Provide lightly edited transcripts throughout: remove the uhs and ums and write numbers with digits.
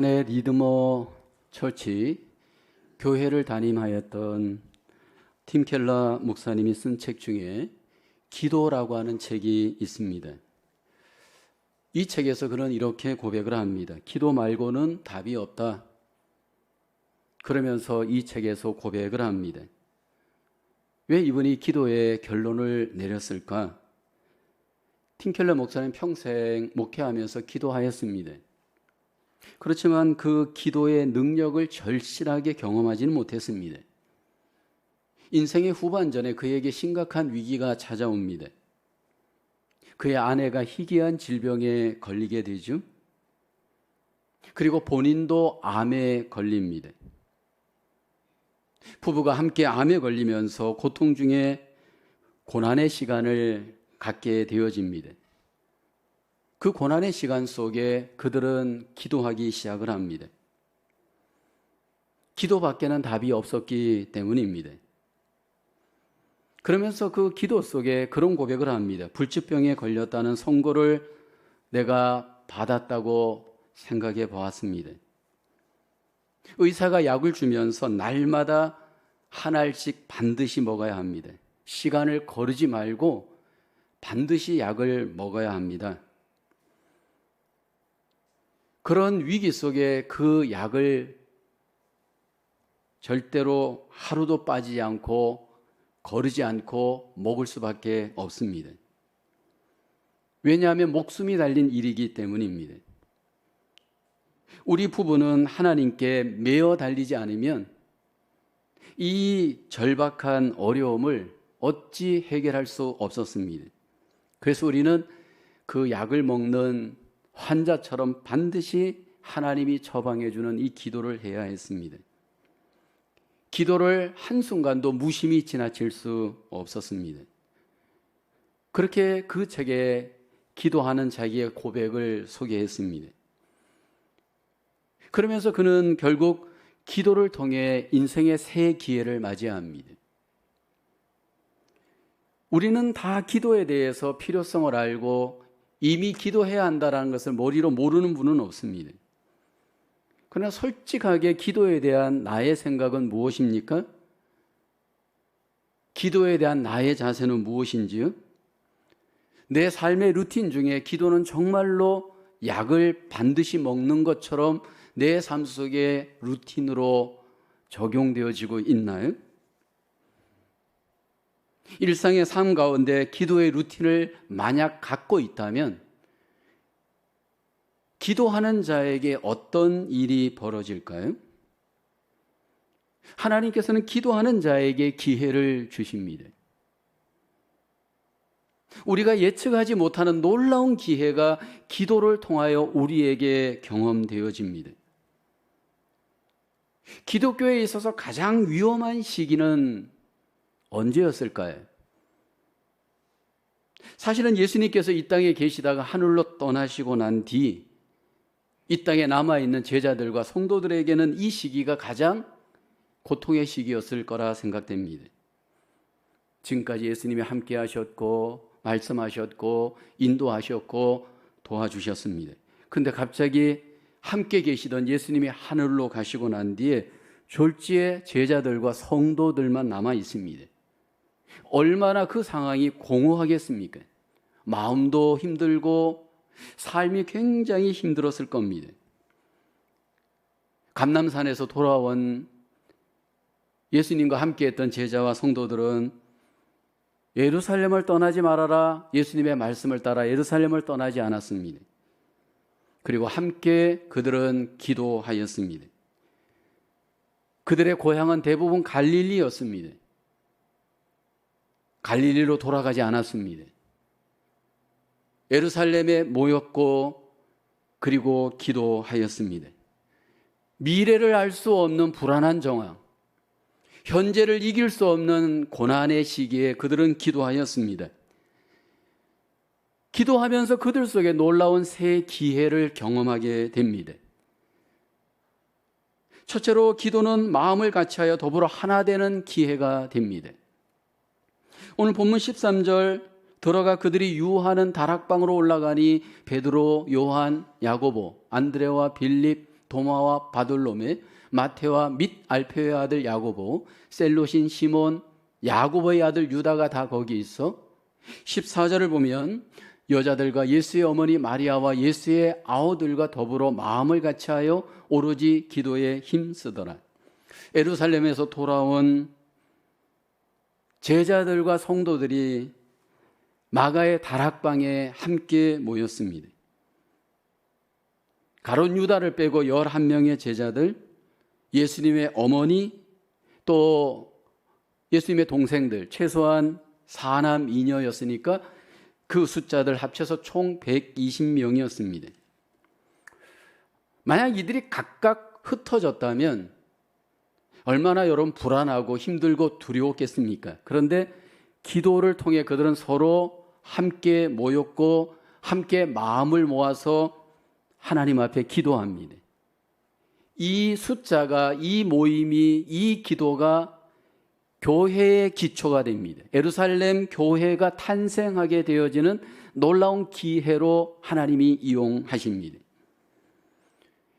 네, 리드머 처치 교회를 담임하였던 팀 켈러 목사님이 쓴 책 중에 기도라고 하는 책이 있습니다. 이 책에서 그는 이렇게 고백을 합니다. 기도 말고는 답이 없다. 그러면서 이 책에서 고백을 합니다. 왜 이분이 기도의 결론을 내렸을까? 팀 켈러 목사님 평생 목회하면서 기도하였습니다. 그렇지만 그 기도의 능력을 절실하게 경험하지는 못했습니다. 인생의 후반전에 그에게 심각한 위기가 찾아옵니다. 그의 아내가 희귀한 질병에 걸리게 되죠. 그리고 본인도 암에 걸립니다. 부부가 함께 암에 걸리면서 고통 중에 고난의 시간을 갖게 되어집니다. 그 고난의 시간 속에 그들은 기도하기 시작을 합니다. 기도밖에는 답이 없었기 때문입니다. 그러면서 그 기도 속에 그런 고백을 합니다. 불치병에 걸렸다는 선고를 내가 받았다고 생각해 보았습니다. 의사가 약을 주면서 날마다 한 알씩 반드시 먹어야 합니다. 시간을 거르지 말고 반드시 약을 먹어야 합니다. 그런 위기 속에 그 약을 절대로 하루도 빠지지 않고 거르지 않고 먹을 수밖에 없습니다. 왜냐하면 목숨이 달린 일이기 때문입니다. 우리 부부는 하나님께 매어 달리지 않으면 이 절박한 어려움을 어찌 해결할 수 없었습니다. 그래서 우리는 그 약을 먹는 환자처럼 반드시 하나님이 처방해 주는 이 기도를 해야 했습니다. 기도를 한순간도 무심히 지나칠 수 없었습니다. 그렇게 그 책에 기도하는 자기의 고백을 소개했습니다. 그러면서 그는 결국 기도를 통해 인생의 새 기회를 맞이합니다. 우리는 다 기도에 대해서 필요성을 알고 이미 기도해야 한다는 것을 머리로 모르는 분은 없습니다. 그러나 솔직하게 기도에 대한 나의 생각은 무엇입니까? 기도에 대한 나의 자세는 무엇인지요? 내 삶의 루틴 중에 기도는 정말로 약을 반드시 먹는 것처럼 내 삶 속에 루틴으로 적용되어지고 있나요? 일상의 삶 가운데 기도의 루틴을 만약 갖고 있다면 기도하는 자에게 어떤 일이 벌어질까요? 하나님께서는 기도하는 자에게 기회를 주십니다. 우리가 예측하지 못하는 놀라운 기회가 기도를 통하여 우리에게 경험되어집니다. 기독교에 있어서 가장 위험한 시기는 언제였을까요? 사실은 예수님께서 이 땅에 계시다가 하늘로 떠나시고 난 뒤 이 땅에 남아있는 제자들과 성도들에게는 이 시기가 가장 고통의 시기였을 거라 생각됩니다. 지금까지 예수님이 함께 하셨고 말씀하셨고 인도하셨고 도와주셨습니다. 그런데 갑자기 함께 계시던 예수님이 하늘로 가시고 난 뒤에 졸지에 제자들과 성도들만 남아 있습니다. 얼마나 그 상황이 공허하겠습니까? 마음도 힘들고 삶이 굉장히 힘들었을 겁니다. 감람산에서 돌아온 예수님과 함께했던 제자와 성도들은 예루살렘을 떠나지 말아라, 예수님의 말씀을 따라 예루살렘을 떠나지 않았습니다. 그리고 함께 그들은 기도하였습니다. 그들의 고향은 대부분 갈릴리였습니다. 갈릴리로 돌아가지 않았습니다. 예루살렘에 모였고 그리고 기도하였습니다. 미래를 알 수 없는 불안한 정황, 현재를 이길 수 없는 고난의 시기에 그들은 기도하였습니다. 기도하면서 그들 속에 놀라운 새 기회를 경험하게 됩니다. 첫째로 기도는 마음을 같이하여 더불어 하나 되는 기회가 됩니다. 오늘 본문 13절 들어가 그들이 유하는 다락방으로 올라가니 베드로, 요한, 야고보, 안드레와 빌립, 도마와 바돌로메, 마테와 및 알페오의 아들 야고보, 셀롯인 시몬, 야고보의 아들 유다가 다 거기 있어. 14절을 보면 여자들과 예수의 어머니 마리아와 예수의 아우들과 더불어 마음을 같이하여 오로지 기도에 힘쓰더라. 예루살렘에서 돌아온 제자들과 성도들이 마가의 다락방에 함께 모였습니다. 가룟 유다를 빼고 11명의 제자들, 예수님의 어머니, 또 예수님의 동생들, 최소한 4남 2녀였으니까 그 숫자들 합쳐서 총 120명이었습니다. 만약 이들이 각각 흩어졌다면 얼마나 여러분 불안하고 힘들고 두려웠겠습니까? 그런데 기도를 통해 그들은 서로 함께 모였고 함께 마음을 모아서 하나님 앞에 기도합니다. 이 숫자가, 이 모임이, 이 기도가 교회의 기초가 됩니다. 예루살렘 교회가 탄생하게 되어지는 놀라운 기회로 하나님이 이용하십니다.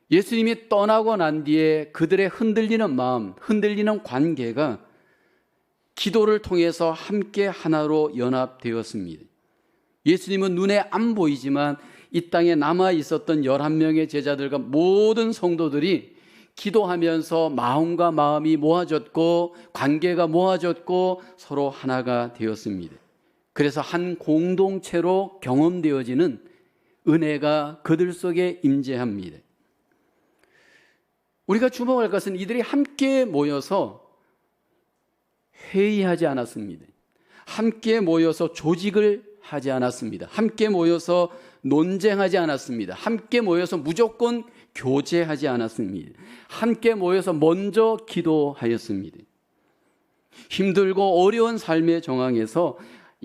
예수님이 떠나고 난 뒤에 그들의 흔들리는 마음, 흔들리는 관계가 기도를 통해서 함께 하나로 연합되었습니다. 예수님은 눈에 안 보이지만 이 땅에 남아 있었던 11명의 제자들과 모든 성도들이 기도하면서 마음과 마음이 모아졌고 관계가 모아졌고 서로 하나가 되었습니다. 그래서 한 공동체로 경험되어지는 은혜가 그들 속에 임재합니다. 우리가 주목할 것은 이들이 함께 모여서 회의하지 않았습니다. 함께 모여서 조직을 하지 않았습니다. 함께 모여서 논쟁하지 않았습니다. 함께 모여서 무조건 교제하지 않았습니다. 함께 모여서 먼저 기도하였습니다. 힘들고 어려운 삶의 정황에서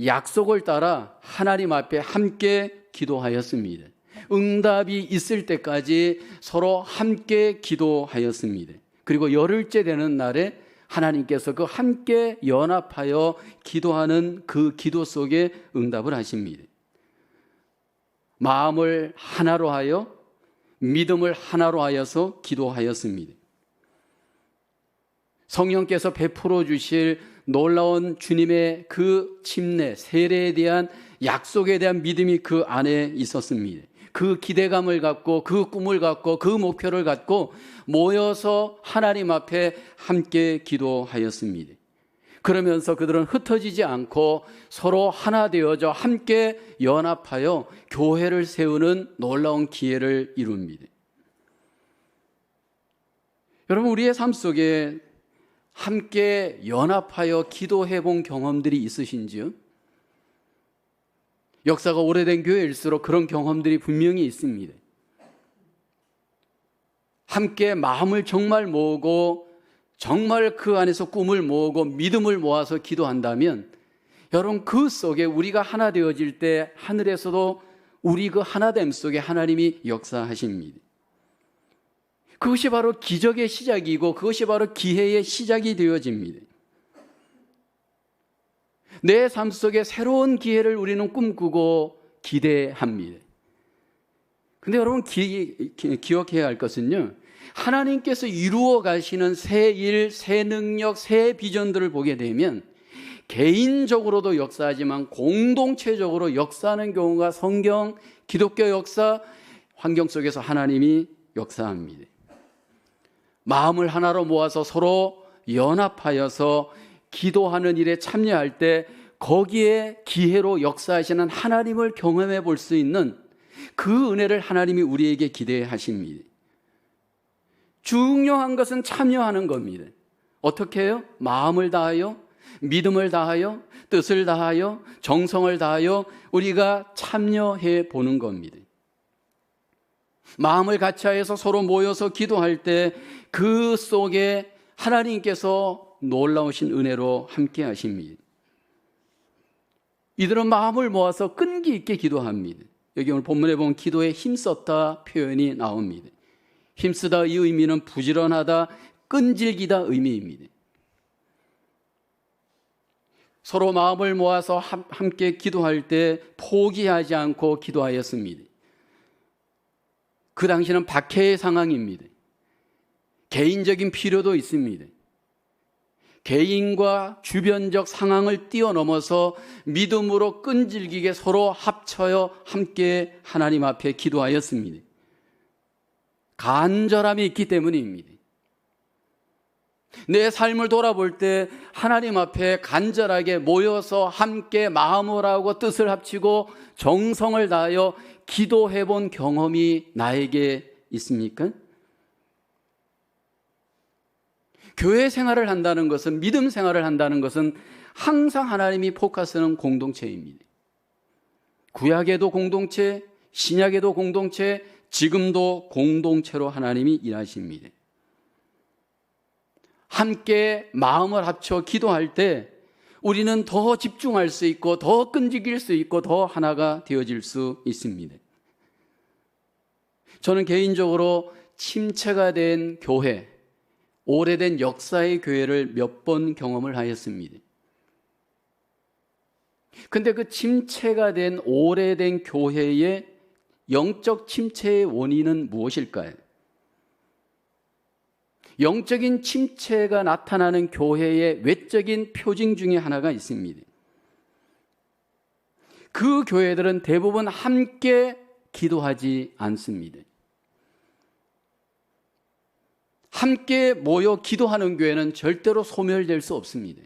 약속을 따라 하나님 앞에 함께 기도하였습니다. 응답이 있을 때까지 서로 함께 기도하였습니다. 그리고 열흘째 되는 날에 하나님께서 그 함께 연합하여 기도하는 그 기도 속에 응답을 하십니다. 마음을 하나로 하여 믿음을 하나로 하여서 기도하였습니다. 성령께서 베풀어 주실 놀라운 주님의 그 침례, 세례에 대한 약속에 대한 믿음이 그 안에 있었습니다. 그 기대감을 갖고 그 꿈을 갖고 그 목표를 갖고 모여서 하나님 앞에 함께 기도하였습니다. 그러면서 그들은 흩어지지 않고 서로 하나 되어져 함께 연합하여 교회를 세우는 놀라운 기회를 이룹니다. 여러분, 우리의 삶 속에 함께 연합하여 기도해 본 경험들이 있으신지요? 역사가 오래된 교회일수록 그런 경험들이 분명히 있습니다. 함께 마음을 정말 모으고 정말 그 안에서 꿈을 모으고 믿음을 모아서 기도한다면 여러분, 그 속에 우리가 하나 되어질 때 하늘에서도 우리 그 하나됨 속에 하나님이 역사하십니다. 그것이 바로 기적의 시작이고 그것이 바로 기회의 시작이 되어집니다. 내 삶 속에 새로운 기회를 우리는 꿈꾸고 기대합니다. 근데 여러분 기억해야 할 것은요, 하나님께서 이루어 가시는 새 일, 새 능력, 새 비전들을 보게 되면 개인적으로도 역사하지만 공동체적으로 역사하는 경우가 성경, 기독교 역사, 환경 속에서 하나님이 역사합니다. 마음을 하나로 모아서 서로 연합하여서 기도하는 일에 참여할 때 거기에 기회로 역사하시는 하나님을 경험해 볼 수 있는 그 은혜를 하나님이 우리에게 기대하십니다. 중요한 것은 참여하는 겁니다. 어떻게 해요? 마음을 다하여, 믿음을 다하여, 뜻을 다하여, 정성을 다하여 우리가 참여해 보는 겁니다. 마음을 같이하여서 서로 모여서 기도할 때 그 속에 하나님께서 놀라우신 은혜로 함께 하십니다. 이들은 마음을 모아서 끈기 있게 기도합니다. 여기 오늘 본문에 보면 기도에 힘썼다 표현이 나옵니다. 힘쓰다 이 의미는 부지런하다, 끈질기다 의미입니다. 서로 마음을 모아서 함께 기도할 때 포기하지 않고 기도하였습니다. 그 당시는 박해의 상황입니다. 개인적인 필요도 있습니다. 개인과 주변적 상황을 뛰어넘어서 믿음으로 끈질기게 서로 합쳐여 함께 하나님 앞에 기도하였습니다. 간절함이 있기 때문입니다. 내 삶을 돌아볼 때 하나님 앞에 간절하게 모여서 함께 마음을 하고 뜻을 합치고 정성을 다하여 기도해 본 경험이 나에게 있습니까? 교회 생활을 한다는 것은, 믿음 생활을 한다는 것은 항상 하나님이 포커스는 공동체입니다. 구약에도 공동체, 신약에도 공동체, 지금도 공동체로 하나님이 일하십니다. 함께 마음을 합쳐 기도할 때 우리는 더 집중할 수 있고 더 끈질길 수 있고 더 하나가 되어질 수 있습니다. 저는 개인적으로 침체가 된 교회, 오래된 역사의 교회를 몇 번 경험을 하였습니다. 근데 그 침체가 된 오래된 교회의 영적 침체의 원인은 무엇일까요? 영적인 침체가 나타나는 교회의 외적인 표징 중에 하나가 있습니다. 그 교회들은 대부분 함께 기도하지 않습니다. 함께 모여 기도하는 교회는 절대로 소멸될 수 없습니다.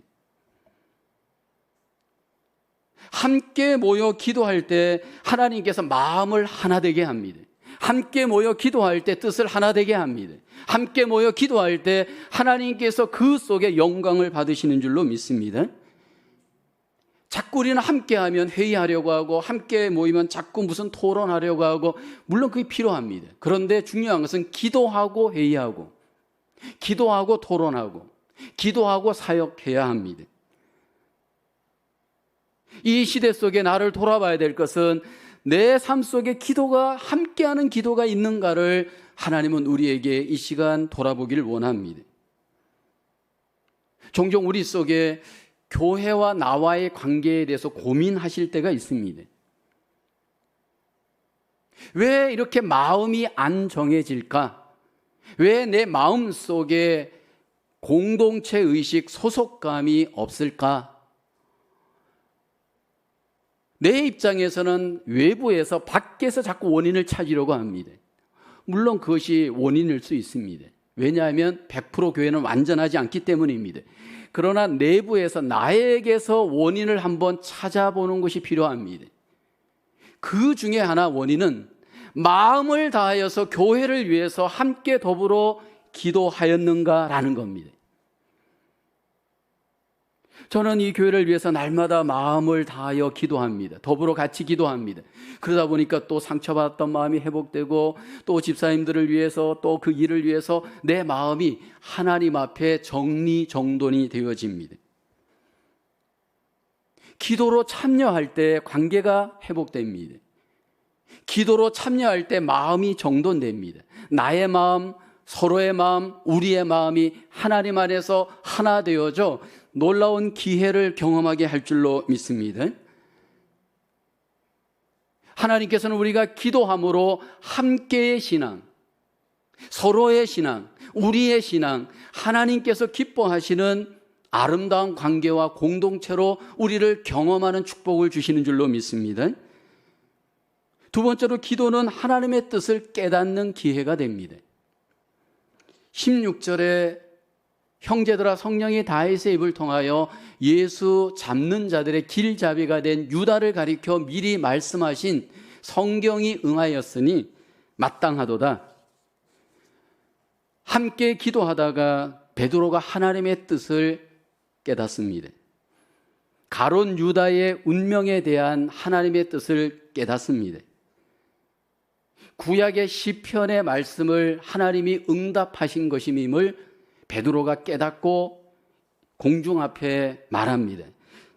함께 모여 기도할 때 하나님께서 마음을 하나 되게 합니다. 함께 모여 기도할 때 뜻을 하나 되게 합니다. 함께 모여 기도할 때 하나님께서 그 속에 영광을 받으시는 줄로 믿습니다. 자꾸 우리는 함께하면 회의하려고 하고 함께 모이면 자꾸 무슨 토론하려고 하고, 물론 그게 필요합니다. 그런데 중요한 것은 기도하고 회의하고 기도하고 토론하고 기도하고 사역해야 합니다. 이 시대 속에 나를 돌아봐야 될 것은 내 삶 속에 기도가, 함께하는 기도가 있는가를 하나님은 우리에게 이 시간 돌아보기를 원합니다. 종종 우리 속에 교회와 나와의 관계에 대해서 고민하실 때가 있습니다. 왜 이렇게 마음이 안 정해질까? 왜 내 마음 속에 공동체 의식, 소속감이 없을까? 내 입장에서는 외부에서, 밖에서 자꾸 원인을 찾으려고 합니다. 물론 그것이 원인일 수 있습니다. 왜냐하면 100% 교회는 완전하지 않기 때문입니다. 그러나 내부에서, 나에게서 원인을 한번 찾아보는 것이 필요합니다. 그 중에 하나 원인은 마음을 다하여서 교회를 위해서 함께 더불어 기도하였는가라는 겁니다. 저는 이 교회를 위해서 날마다 마음을 다하여 기도합니다. 더불어 같이 기도합니다. 그러다 보니까 또 상처받았던 마음이 회복되고, 또 집사님들을 위해서, 또 그 일을 위해서 내 마음이 하나님 앞에 정리정돈이 되어집니다. 기도로 참여할 때 관계가 회복됩니다. 기도로 참여할 때 마음이 정돈됩니다. 나의 마음, 서로의 마음, 우리의 마음이 하나님 안에서 하나 되어져 놀라운 기회를 경험하게 할 줄로 믿습니다. 하나님께서는 우리가 기도함으로 함께의 신앙, 서로의 신앙, 우리의 신앙, 하나님께서 기뻐하시는 아름다운 관계와 공동체로 우리를 경험하는 축복을 주시는 줄로 믿습니다. 두 번째로, 기도는 하나님의 뜻을 깨닫는 기회가 됩니다. 16절에 형제들아, 성령이 다윗의 입을 통하여 예수 잡는 자들의 길잡이가 된 유다를 가리켜 미리 말씀하신 성경이 응하였으니 마땅하도다. 함께 기도하다가 베드로가 하나님의 뜻을 깨닫습니다. 가룟 유다의 운명에 대한 하나님의 뜻을 깨닫습니다. 구약의 시편의 말씀을 하나님이 응답하신 것임을 베드로가 깨닫고 공중 앞에 말합니다.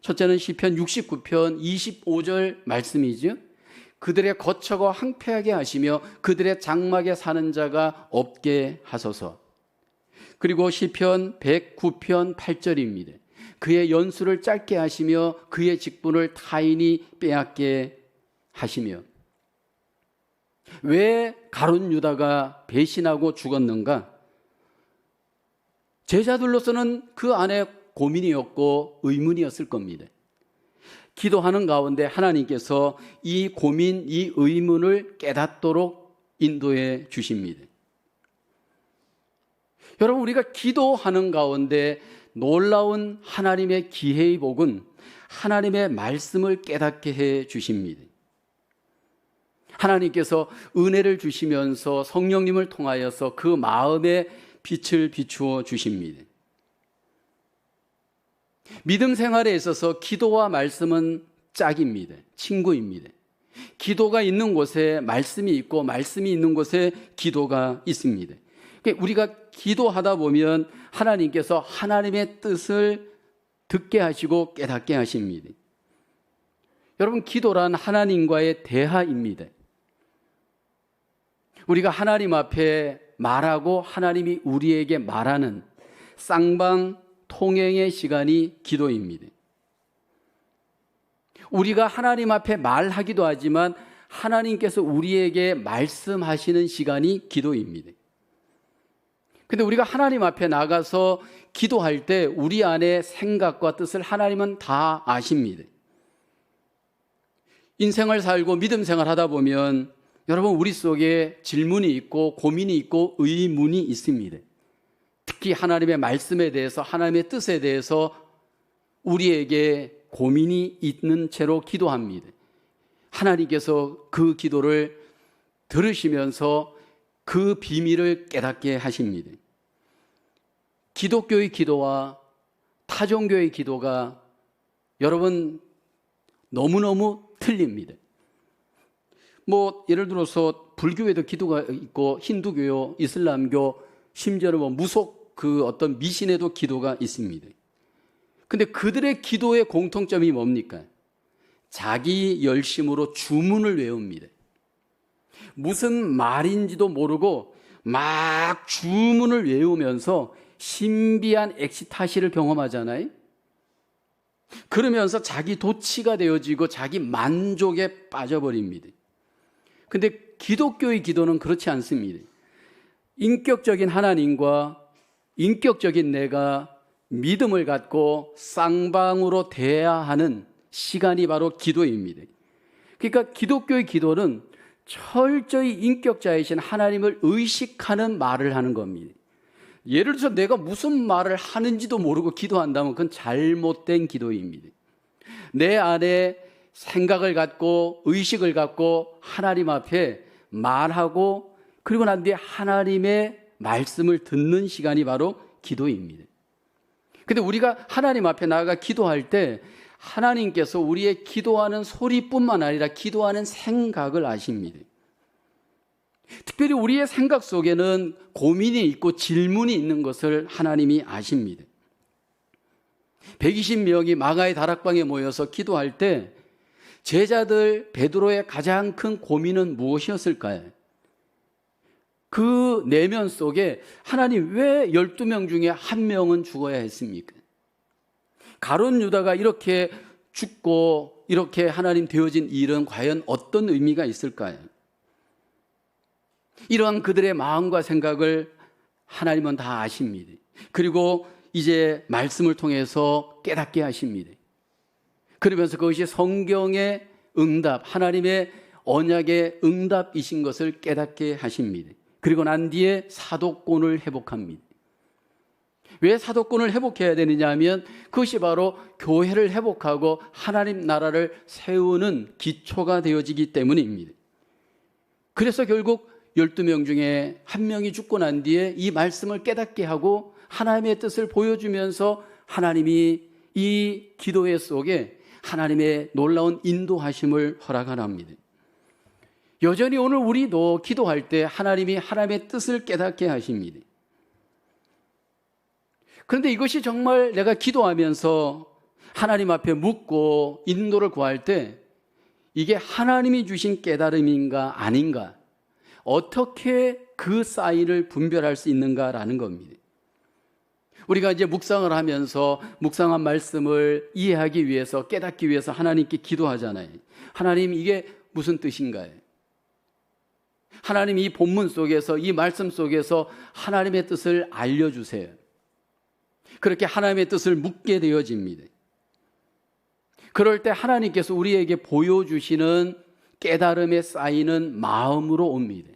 첫째는 시편 69편 25절 말씀이죠. 그들의 거처가 황폐하게 하시며 그들의 장막에 사는 자가 없게 하소서. 그리고 시편 109편 8절입니다. 그의 연수를 짧게 하시며 그의 직분을 타인이 빼앗게 하시며. 왜 가룟 유다가 배신하고 죽었는가? 제자들로서는 그 안에 고민이었고 의문이었을 겁니다. 기도하는 가운데 하나님께서 이 고민, 이 의문을 깨닫도록 인도해 주십니다. 여러분, 우리가 기도하는 가운데 놀라운 하나님의 기회의 복은 하나님의 말씀을 깨닫게 해 주십니다. 하나님께서 은혜를 주시면서 성령님을 통하여서 그 마음에 빛을 비추어 주십니다. 믿음 생활에 있어서 기도와 말씀은 짝입니다. 친구입니다. 기도가 있는 곳에 말씀이 있고 말씀이 있는 곳에 기도가 있습니다. 우리가 기도하다 보면 하나님께서 하나님의 뜻을 듣게 하시고 깨닫게 하십니다. 여러분, 기도란 하나님과의 대화입니다. 우리가 하나님 앞에 말하고 하나님이 우리에게 말하는 쌍방 통행의 시간이 기도입니다. 우리가 하나님 앞에 말하기도 하지만 하나님께서 우리에게 말씀하시는 시간이 기도입니다. 근데 우리가 하나님 앞에 나가서 기도할 때 우리 안에 생각과 뜻을 하나님은 다 아십니다. 인생을 살고 믿음 생활 하다 보면 여러분, 우리 속에 질문이 있고 고민이 있고 의문이 있습니다. 특히 하나님의 말씀에 대해서, 하나님의 뜻에 대해서 우리에게 고민이 있는 채로 기도합니다. 하나님께서 그 기도를 들으시면서 그 비밀을 깨닫게 하십니다. 기독교의 기도와 타종교의 기도가 여러분 너무너무 틀립니다. 예를 들어서 불교에도 기도가 있고 힌두교, 이슬람교, 심지어는 무속 어떤 미신에도 기도가 있습니다. 근데 그들의 기도의 공통점이 뭡니까? 자기 열심으로 주문을 외웁니다. 무슨 말인지도 모르고 막 주문을 외우면서 신비한 엑스타시를 경험하잖아요. 그러면서 자기 도취가 되어지고 자기 만족에 빠져버립니다. 근데 기독교의 기도는 그렇지 않습니다. 인격적인 하나님과 인격적인 내가 믿음을 갖고 쌍방으로 대화하는 시간이 바로 기도입니다. 그러니까 기독교의 기도는 철저히 인격자이신 하나님을 의식하는 말을 하는 겁니다. 예를 들어서 내가 무슨 말을 하는지도 모르고 기도한다면 그건 잘못된 기도입니다. 내 안에 생각을 갖고 의식을 갖고 하나님 앞에 말하고 그리고 난 뒤에 하나님의 말씀을 듣는 시간이 바로 기도입니다. 근데 우리가 하나님 앞에 나아가 기도할 때 하나님께서 우리의 기도하는 소리뿐만 아니라 기도하는 생각을 아십니다. 특별히 우리의 생각 속에는 고민이 있고 질문이 있는 것을 하나님이 아십니다. 120명이 마가의 다락방에 모여서 기도할 때 제자들 베드로의 가장 큰 고민은 무엇이었을까요? 그 내면 속에 하나님 왜 12명 중에 한 명은 죽어야 했습니까? 가룟 유다가 이렇게 죽고 이렇게 하나님 되어진 일은 과연 어떤 의미가 있을까요? 이러한 그들의 마음과 생각을 하나님은 다 아십니다. 그리고 이제 말씀을 통해서 깨닫게 하십니다. 그러면서 그것이 성경의 응답, 하나님의 언약의 응답이신 것을 깨닫게 하십니다. 그리고 난 뒤에 사도권을 회복합니다. 왜 사도권을 회복해야 되느냐 하면 그것이 바로 교회를 회복하고 하나님 나라를 세우는 기초가 되어지기 때문입니다. 그래서 결국 12명 중에 한 명이 죽고 난 뒤에 이 말씀을 깨닫게 하고 하나님의 뜻을 보여주면서 하나님이 이 기도회 속에 하나님의 놀라운 인도하심을 허락하랍니다. 여전히 오늘 우리도 기도할 때 하나님이 하나님의 뜻을 깨닫게 하십니다. 그런데 이것이 정말 내가 기도하면서 하나님 앞에 묻고 인도를 구할 때 이게 하나님이 주신 깨달음인가 아닌가, 어떻게 그 사이를 분별할 수 있는가라는 겁니다. 우리가 이제 묵상을 하면서 묵상한 말씀을 이해하기 위해서, 깨닫기 위해서 하나님께 기도하잖아요. 하나님, 이게 무슨 뜻인가요? 하나님, 이 본문 속에서, 이 말씀 속에서 하나님의 뜻을 알려주세요. 그렇게 하나님의 뜻을 묻게 되어집니다. 그럴 때 하나님께서 우리에게 보여주시는 깨달음에 쌓이는 마음으로 옵니다.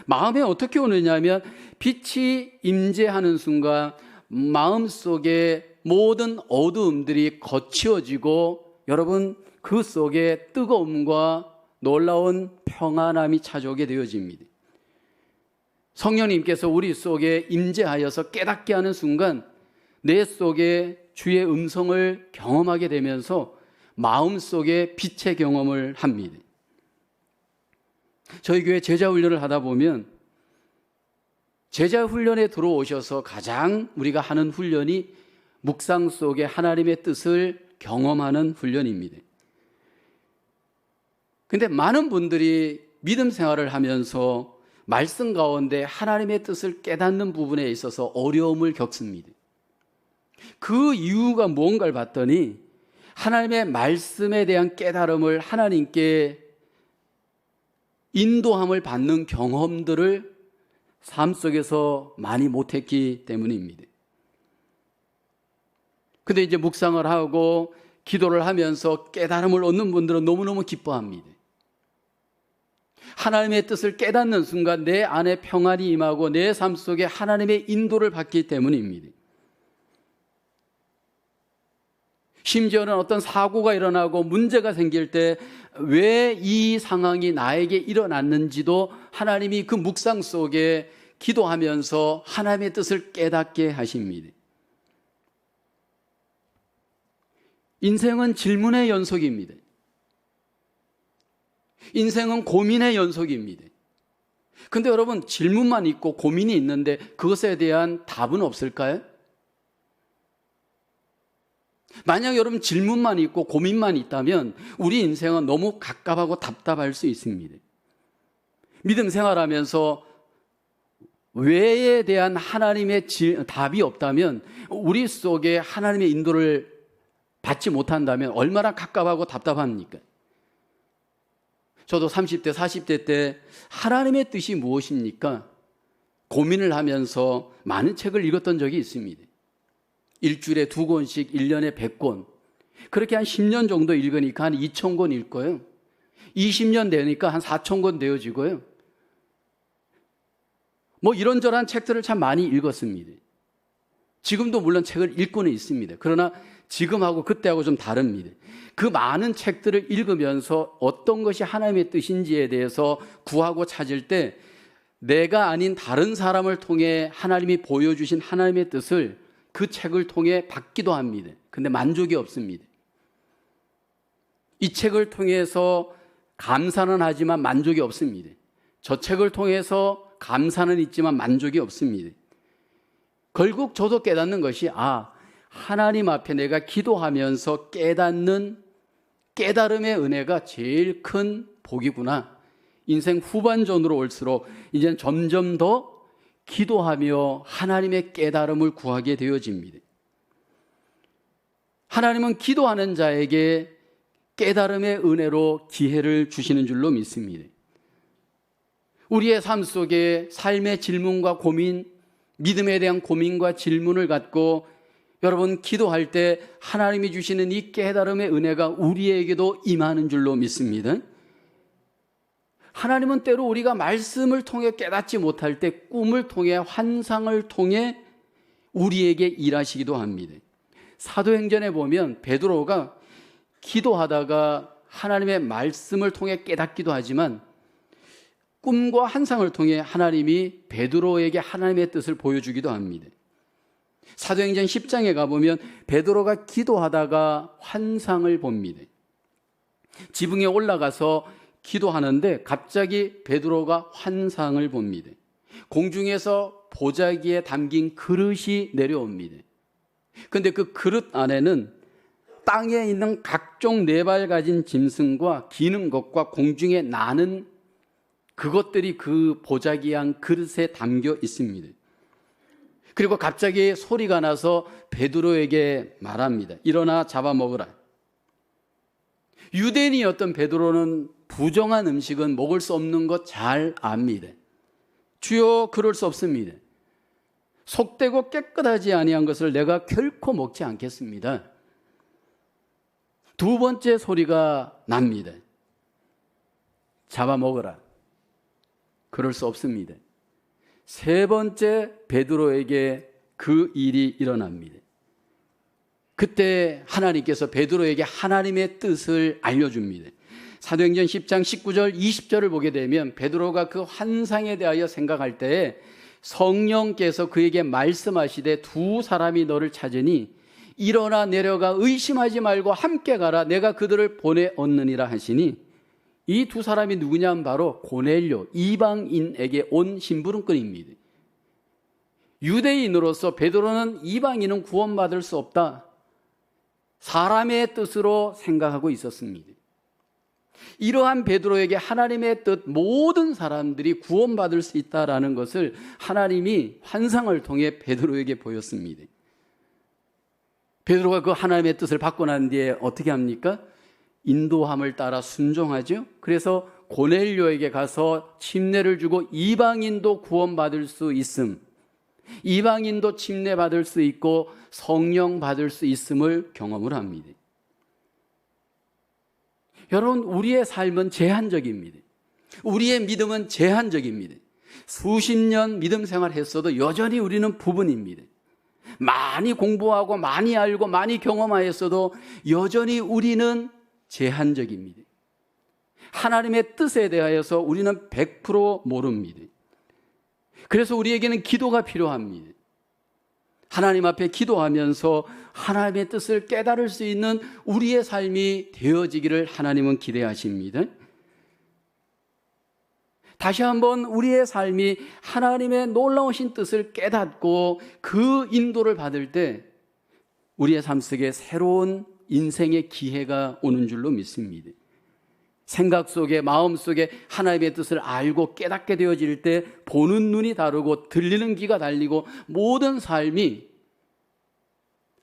마음에 어떻게 오느냐면 빛이 임재하는 순간 마음속에 모든 어두움들이 거치어지고 여러분 그 속에 뜨거움과 놀라운 평안함이 찾아오게 되어집니다. 성령님께서 우리 속에 임재하여서 깨닫게 하는 순간 내 속에 주의 음성을 경험하게 되면서 마음속에 빛의 경험을 합니다. 저희 교회 제자훈련을 하다 보면 제자훈련에 들어오셔서 가장 우리가 하는 훈련이 묵상 속에 하나님의 뜻을 경험하는 훈련입니다. 근데 많은 분들이 믿음 생활을 하면서 말씀 가운데 하나님의 뜻을 깨닫는 부분에 있어서 어려움을 겪습니다. 그 이유가 무언가를 봤더니 하나님의 말씀에 대한 깨달음을 하나님께 인도함을 받는 경험들을 삶 속에서 많이 못했기 때문입니다. 근데 이제 묵상을 하고 기도를 하면서 깨달음을 얻는 분들은 너무너무 기뻐합니다. 하나님의 뜻을 깨닫는 순간 내 안에 평안이 임하고 내 삶 속에 하나님의 인도를 받기 때문입니다. 심지어는 어떤 사고가 일어나고 문제가 생길 때 왜 이 상황이 나에게 일어났는지도 하나님이 그 묵상 속에 기도하면서 하나님의 뜻을 깨닫게 하십니다. 인생은 질문의 연속입니다. 인생은 고민의 연속입니다. 근데 여러분 질문만 있고 고민이 있는데 그것에 대한 답은 없을까요? 만약 여러분 질문만 있고 고민만 있다면 우리 인생은 너무 갑갑하고 답답할 수 있습니다. 믿음 생활하면서 왜에 대한 하나님의 답이 없다면 우리 속에 하나님의 인도를 받지 못한다면 얼마나 갑갑하고 답답합니까? 저도 30대, 40대 때 하나님의 뜻이 무엇입니까? 고민을 하면서 많은 책을 읽었던 적이 있습니다. 일주일에 2권씩 1년에 100권. 그렇게 한 10년 정도 읽으니까 한 2,000권 읽고요. 20년 되니까 한 4,000권 되어지고요. 뭐 이런저런 책들을 참 많이 읽었습니다. 지금도 물론 책을 읽고는 있습니다. 그러나 지금하고 그때하고 좀 다릅니다. 그 많은 책들을 읽으면서 어떤 것이 하나님의 뜻인지에 대해서 구하고 찾을 때 내가 아닌 다른 사람을 통해 하나님이 보여주신 하나님의 뜻을 그 책을 통해 받기도 합니다. 근데 만족이 없습니다. 이 책을 통해서 감사는 하지만 만족이 없습니다. 저 책을 통해서 감사는 있지만 만족이 없습니다. 결국 저도 깨닫는 것이 하나님 앞에 내가 기도하면서 깨닫는 깨달음의 은혜가 제일 큰 복이구나. 인생 후반전으로 올수록 이제는 점점 더 기도하며 하나님의 깨달음을 구하게 되어집니다. 하나님은 기도하는 자에게 깨달음의 은혜로 기회를 주시는 줄로 믿습니다. 우리의 삶 속에 삶의 질문과 고민, 믿음에 대한 고민과 질문을 갖고 여러분 기도할 때 하나님이 주시는 이 깨달음의 은혜가 우리에게도 임하는 줄로 믿습니다. 하나님은 때로 우리가 말씀을 통해 깨닫지 못할 때 꿈을 통해 환상을 통해 우리에게 일하시기도 합니다. 사도행전에 보면 베드로가 기도하다가 하나님의 말씀을 통해 깨닫기도 하지만 꿈과 환상을 통해 하나님이 베드로에게 하나님의 뜻을 보여주기도 합니다. 사도행전 10장에 가보면 베드로가 기도하다가 환상을 봅니다. 지붕에 올라가서 기도하는데 갑자기 베드로가 환상을 봅니다. 공중에서 보자기에 담긴 그릇이 내려옵니다. 그런데 그 그릇 안에는 땅에 있는 각종 네 발 가진 짐승과 기는 것과 공중에 나는 그것들이 그 보자기 안 그릇에 담겨 있습니다. 그리고 갑자기 소리가 나서 베드로에게 말합니다. 일어나 잡아먹으라. 유대인이었던 베드로는 부정한 음식은 먹을 수 없는 것 잘 압니다. 주여, 그럴 수 없습니다. 속되고 깨끗하지 아니한 것을 내가 결코 먹지 않겠습니다. 두 번째 소리가 납니다. 잡아먹어라. 그럴 수 없습니다. 세 번째 베드로에게 그 일이 일어납니다. 그때 하나님께서 베드로에게 하나님의 뜻을 알려줍니다. 사도행전 10장 19절 20절을 보게 되면 베드로가 그 환상에 대하여 생각할 때에 성령께서 그에게 말씀하시되 두 사람이 너를 찾으니 일어나 내려가 의심하지 말고 함께 가라. 내가 그들을 보내었느니라 하시니 이 두 사람이 누구냐면 바로 고넬료 이방인에게 온 심부름꾼입니다. 유대인으로서 베드로는 이방인은 구원받을 수 없다. 사람의 뜻으로 생각하고 있었습니다. 이러한 베드로에게 하나님의 뜻, 모든 사람들이 구원받을 수 있다라는 것을 하나님이 환상을 통해 베드로에게 보였습니다. 베드로가 그 하나님의 뜻을 받고 난 뒤에 어떻게 합니까? 인도함을 따라 순종하죠. 그래서 고넬료에게 가서 침례를 주고 이방인도 구원받을 수 있음, 이방인도 침례받을 수 있고 성령 받을 수 있음을 경험을 합니다. 여러분, 우리의 삶은 제한적입니다. 우리의 믿음은 제한적입니다. 수십 년 믿음 생활했어도 여전히 우리는 부분입니다. 많이 공부하고 많이 알고 많이 경험하였어도 여전히 우리는 제한적입니다. 하나님의 뜻에 대하여서 우리는 100% 모릅니다. 그래서 우리에게는 기도가 필요합니다. 하나님 앞에 기도하면서 하나님의 뜻을 깨달을 수 있는 우리의 삶이 되어지기를 하나님은 기대하십니다. 다시 한번 우리의 삶이 하나님의 놀라우신 뜻을 깨닫고 그 인도를 받을 때 우리의 삶 속에 새로운 인생의 기회가 오는 줄로 믿습니다. 생각 속에, 마음 속에 하나님의 뜻을 알고 깨닫게 되어질 때 보는 눈이 다르고 들리는 귀가 달리고 모든 삶이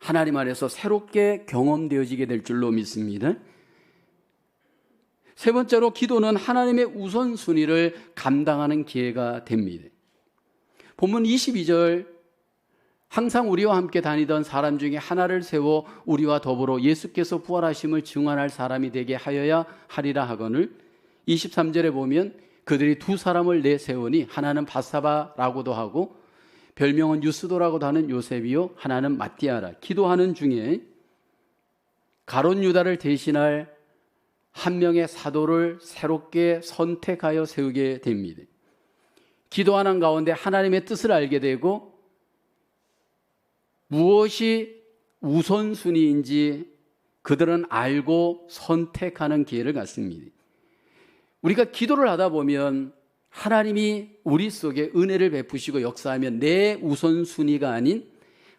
하나님 안에서 새롭게 경험되어지게 될 줄로 믿습니다. 세 번째로 기도는 하나님의 우선순위를 감당하는 기회가 됩니다. 본문 22절, 항상 우리와 함께 다니던 사람 중에 하나를 세워 우리와 더불어 예수께서 부활하심을 증언할 사람이 되게 하여야 하리라 하거늘, 23절에 보면 그들이 두 사람을 내세우니 하나는 바사바라고도 하고 별명은 유스도라고도 하는 요셉이요 하나는 마띠아라. 기도하는 중에 가룟 유다를 대신할 한 명의 사도를 새롭게 선택하여 세우게 됩니다. 기도하는 가운데 하나님의 뜻을 알게 되고 무엇이 우선순위인지 그들은 알고 선택하는 기회를 갖습니다. 우리가 기도를 하다 보면 하나님이 우리 속에 은혜를 베푸시고 역사하면 내 우선순위가 아닌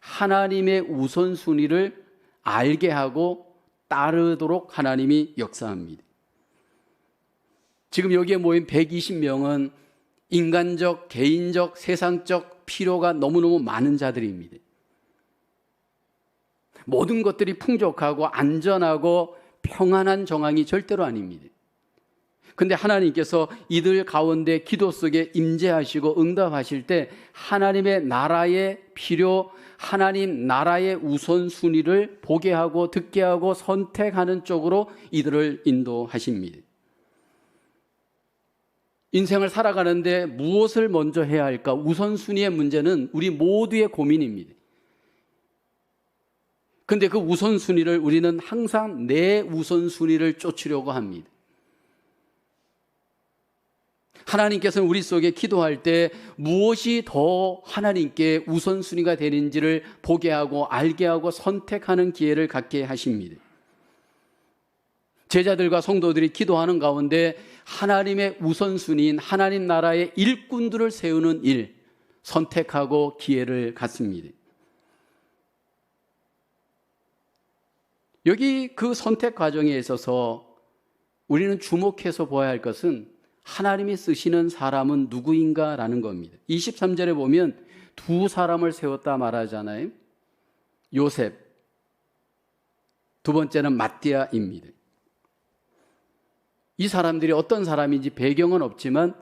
하나님의 우선순위를 알게 하고 따르도록 하나님이 역사합니다. 지금 여기에 모인 120명은 인간적, 개인적, 세상적 필요가 너무너무 많은 자들입니다. 모든 것들이 풍족하고 안전하고 평안한 정황이 절대로 아닙니다. 근데 하나님께서 이들 가운데 기도 속에 임재하시고 응답하실 때 하나님의 나라의 필요, 하나님 나라의 우선순위를 보게 하고 듣게 하고 선택하는 쪽으로 이들을 인도하십니다. 인생을 살아가는데 무엇을 먼저 해야 할까? 우선순위의 문제는 우리 모두의 고민입니다. 근데 그 우선순위를 우리는 항상 내 우선순위를 쫓으려고 합니다. 하나님께서는 우리 속에 기도할 때 무엇이 더 하나님께 우선순위가 되는지를 보게 하고 알게 하고 선택하는 기회를 갖게 하십니다. 제자들과 성도들이 기도하는 가운데 하나님의 우선순위인 하나님 나라의 일꾼들을 세우는 일, 선택하고 기회를 갖습니다. 여기 그 선택 과정에 있어서 우리는 주목해서 보아야 할 것은 하나님이 쓰시는 사람은 누구인가라는 겁니다. 23절에 보면 두 사람을 세웠다 말하잖아요. 요셉, 두 번째는 마띠아입니다. 이 사람들이 어떤 사람인지 배경은 없지만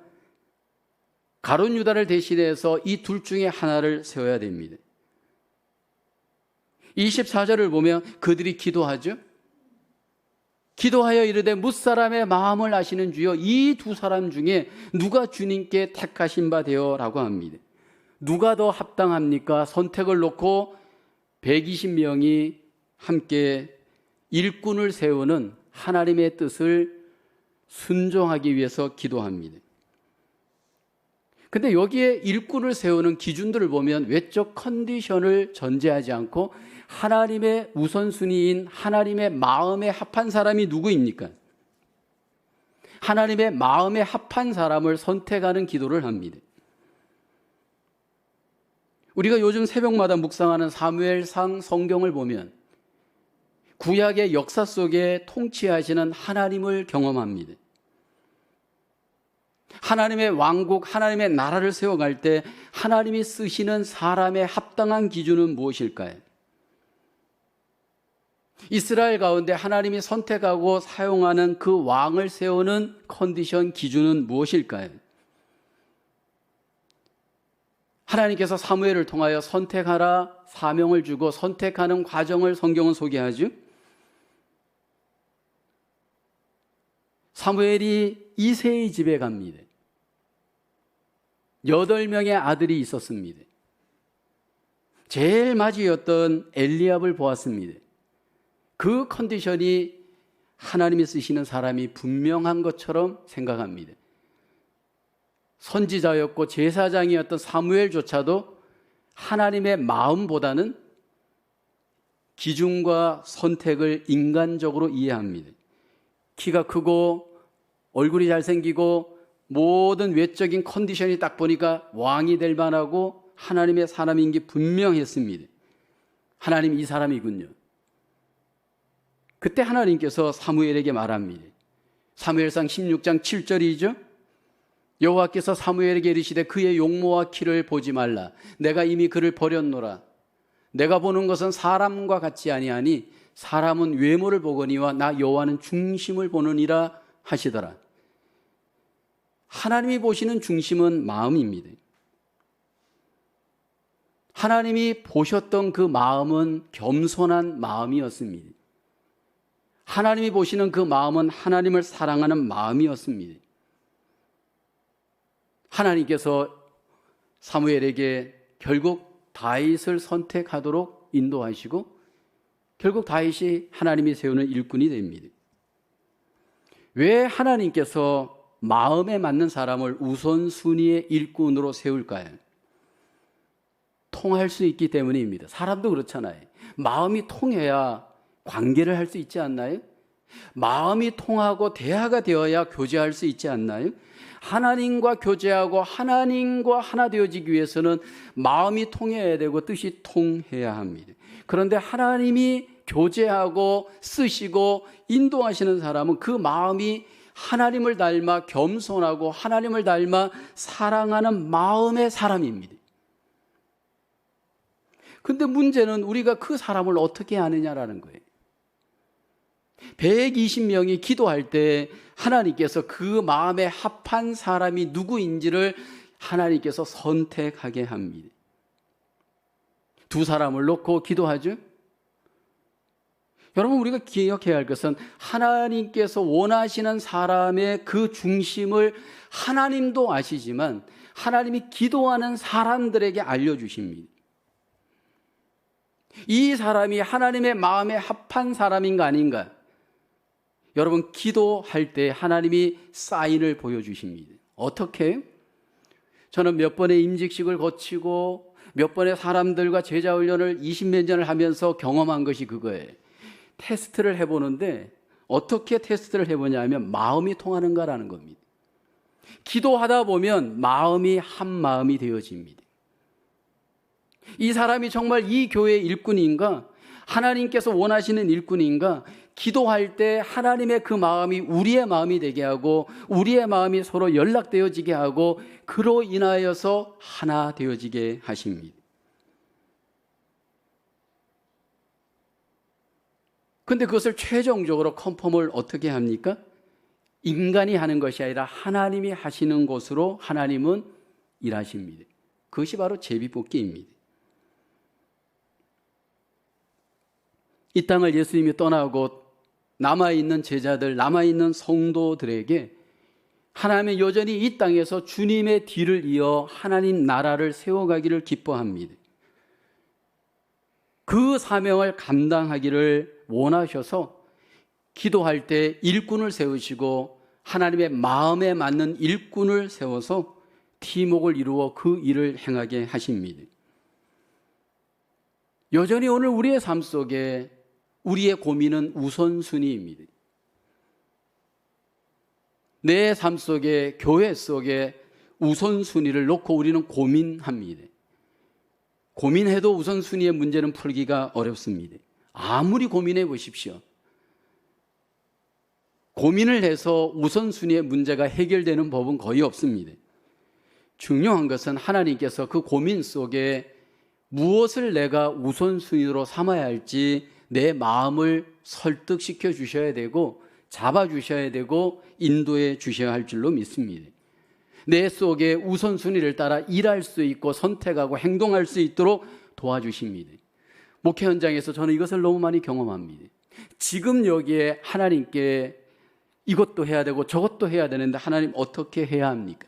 가룟 유다를 대신해서 이 둘 중에 하나를 세워야 됩니다. 24절을 보면 그들이 기도하죠. 기도하여 이르되 뭇사람의 마음을 아시는 주여 이 두 사람 중에 누가 주님께 택하신 바 되어라고 합니다. 누가 더 합당합니까? 선택을 놓고 120명이 함께 일꾼을 세우는 하나님의 뜻을 순종하기 위해서 기도합니다. 근데 여기에 일꾼을 세우는 기준들을 보면 외적 컨디션을 전제하지 않고 하나님의 우선순위인 하나님의 마음에 합한 사람이 누구입니까? 하나님의 마음에 합한 사람을 선택하는 기도를 합니다. 우리가 요즘 새벽마다 묵상하는 사무엘상 성경을 보면 구약의 역사 속에 통치하시는 하나님을 경험합니다. 하나님의 왕국, 하나님의 나라를 세워갈 때 하나님이 쓰시는 사람의 합당한 기준은 무엇일까요? 이스라엘 가운데 하나님이 선택하고 사용하는 그 왕을 세우는 컨디션, 기준은 무엇일까요? 하나님께서 사무엘을 통하여 선택하라 사명을 주고 선택하는 과정을 성경은 소개하죠. 사무엘이 이새의 집에 갑니다. 8명의 아들이 있었습니다. 제일 맞이였던 엘리압을 보았습니다. 그 컨디션이 하나님이 쓰시는 사람이 분명한 것처럼 생각합니다. 선지자였고 제사장이었던 사무엘조차도 하나님의 마음보다는 기준과 선택을 인간적으로 이해합니다. 키가 크고 얼굴이 잘생기고 모든 외적인 컨디션이 딱 보니까 왕이 될 만하고 하나님의 사람인 게 분명했습니다. 하나님 이 사람이군요. 그때 하나님께서 사무엘에게 말합니다. 사무엘상 16장 7절이죠. 여호와께서 사무엘에게 이르시되 그의 용모와 키를 보지 말라. 내가 이미 그를 버렸노라. 내가 보는 것은 사람과 같지 아니하니 사람은 외모를 보거니와 나 여호와는 중심을 보느니라 하시더라. 하나님이 보시는 중심은 마음입니다. 하나님이 보셨던 그 마음은 겸손한 마음이었습니다. 하나님이 보시는 그 마음은 하나님을 사랑하는 마음이었습니다. 하나님께서 사무엘에게 결국 다윗을 선택하도록 인도하시고 결국 다윗이 하나님이 세우는 일꾼이 됩니다. 왜 하나님께서 마음에 맞는 사람을 우선순위의 일꾼으로 세울까요? 통할 수 있기 때문입니다. 사람도 그렇잖아요. 마음이 통해야 관계를 할 수 있지 않나요? 마음이 통하고 대화가 되어야 교제할 수 있지 않나요? 하나님과 교제하고 하나님과 하나 되어지기 위해서는 마음이 통해야 되고 뜻이 통해야 합니다. 그런데 하나님이 교제하고 쓰시고 인도하시는 사람은 그 마음이 하나님을 닮아 겸손하고 하나님을 닮아 사랑하는 마음의 사람입니다. 근데 문제는 우리가 그 사람을 어떻게 아느냐라는 거예요. 120명이 기도할 때 하나님께서 그 마음에 합한 사람이 누구인지를 하나님께서 선택하게 합니다. 두 사람을 놓고 기도하죠. 여러분 우리가 기억해야 할 것은 하나님께서 원하시는 사람의 그 중심을 하나님도 아시지만 하나님이 기도하는 사람들에게 알려주십니다. 이 사람이 하나님의 마음에 합한 사람인가 아닌가? 여러분 기도할 때 하나님이 사인을 보여주십니다. 어떻게? 저는 몇 번의 임직식을 거치고 몇 번의 사람들과 제자훈련을 20몇 년을 하면서 경험한 것이 그거예요. 테스트를 해보는데 어떻게 테스트를 해보냐 하면 마음이 통하는가라는 겁니다. 기도하다 보면 마음이 한 마음이 되어집니다. 이 사람이 정말 이 교회의 일꾼인가? 하나님께서 원하시는 일꾼인가? 기도할 때 하나님의 그 마음이 우리의 마음이 되게 하고 우리의 마음이 서로 연락되어지게 하고 그로 인하여서 하나 되어지게 하십니다. 근데 그것을 최종적으로 컨펌을 어떻게 합니까? 인간이 하는 것이 아니라 하나님이 하시는 것으로 하나님은 일하십니다. 그것이 바로 제비뽑기입니다. 이 땅을 예수님이 떠나고 남아있는 제자들, 남아있는 성도들에게 하나님은 여전히 이 땅에서 주님의 뒤를 이어 하나님 나라를 세워가기를 기뻐합니다. 그 사명을 감당하기를 원하셔서 기도할 때 일꾼을 세우시고 하나님의 마음에 맞는 일꾼을 세워서 팀웍을 이루어 그 일을 행하게 하십니다. 여전히 오늘 우리의 삶 속에 우리의 고민은 우선순위입니다. 내 삶 속에, 교회 속에 우선순위를 놓고 우리는 고민합니다. 고민해도 우선순위의 문제는 풀기가 어렵습니다. 아무리 고민해 보십시오. 고민을 해서 우선순위의 문제가 해결되는 법은 거의 없습니다. 중요한 것은 하나님께서 그 고민 속에 무엇을 내가 우선순위로 삼아야 할지 내 마음을 설득시켜 주셔야 되고 잡아주셔야 되고 인도해 주셔야 할 줄로 믿습니다. 내 속에 우선순위를 따라 일할 수 있고 선택하고 행동할 수 있도록 도와주십니다. 목회 현장에서 저는 이것을 너무 많이 경험합니다. 지금 여기에 하나님께 이것도 해야 되고 저것도 해야 되는데 하나님 어떻게 해야 합니까?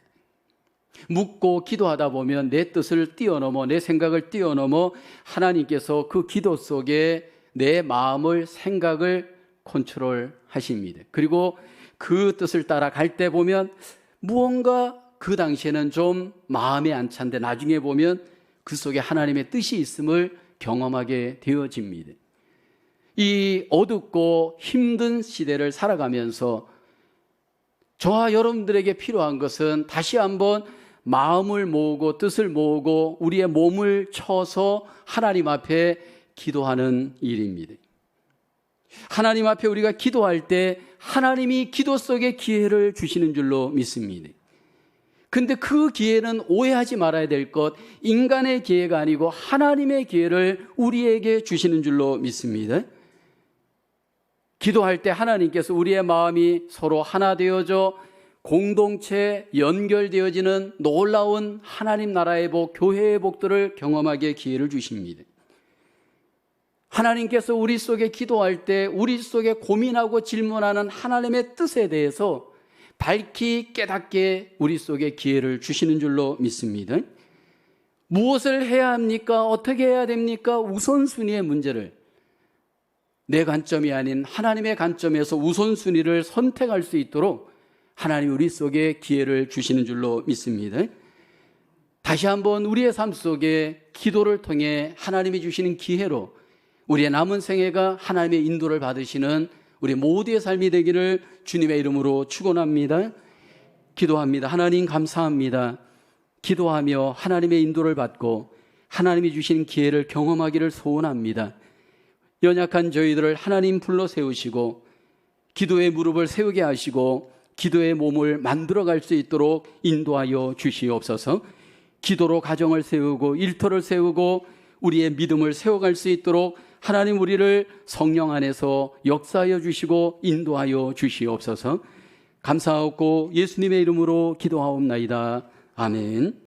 묻고 기도하다 보면 내 뜻을 뛰어넘어 내 생각을 뛰어넘어 하나님께서 그 기도 속에 내 마음을 생각을 컨트롤하십니다. 그리고 그 뜻을 따라 갈 때 보면 무언가 그 당시에는 좀 마음에 안 찬데 나중에 보면 그 속에 하나님의 뜻이 있음을 경험하게 되어집니다. 이 어둡고 힘든 시대를 살아가면서 저와 여러분들에게 필요한 것은 다시 한번 마음을 모으고 뜻을 모으고 우리의 몸을 쳐서 하나님 앞에 기도하는 일입니다. 하나님 앞에 우리가 기도할 때 하나님이 기도 속에 기회를 주시는 줄로 믿습니다. 근데 그 기회는 오해하지 말아야 될 것, 인간의 기회가 아니고 하나님의 기회를 우리에게 주시는 줄로 믿습니다. 기도할 때 하나님께서 우리의 마음이 서로 하나 되어져 공동체 연결되어지는 놀라운 하나님 나라의 복, 교회의 복들을 경험하게 기회를 주십니다. 하나님께서 우리 속에 기도할 때 우리 속에 고민하고 질문하는 하나님의 뜻에 대해서 밝히 깨닫게 우리 속에 기회를 주시는 줄로 믿습니다. 무엇을 해야 합니까? 어떻게 해야 됩니까? 우선순위의 문제를 내 관점이 아닌 하나님의 관점에서 우선순위를 선택할 수 있도록 하나님 우리 속에 기회를 주시는 줄로 믿습니다. 다시 한번 우리의 삶 속에 기도를 통해 하나님이 주시는 기회로 우리의 남은 생애가 하나님의 인도를 받으시는 우리 모두의 삶이 되기를 주님의 이름으로 축원합니다. 기도합니다. 하나님 감사합니다. 기도하며 하나님의 인도를 받고 하나님이 주신 기회를 경험하기를 소원합니다. 연약한 저희들을 하나님 불러 세우시고 기도의 무릎을 세우게 하시고 기도의 몸을 만들어갈 수 있도록 인도하여 주시옵소서. 기도로 가정을 세우고 일터를 세우고 우리의 믿음을 세워갈 수 있도록 하나님 우리를 성령 안에서 역사하여 주시고 인도하여 주시옵소서. 감사하고 예수님의 이름으로 기도하옵나이다. 아멘.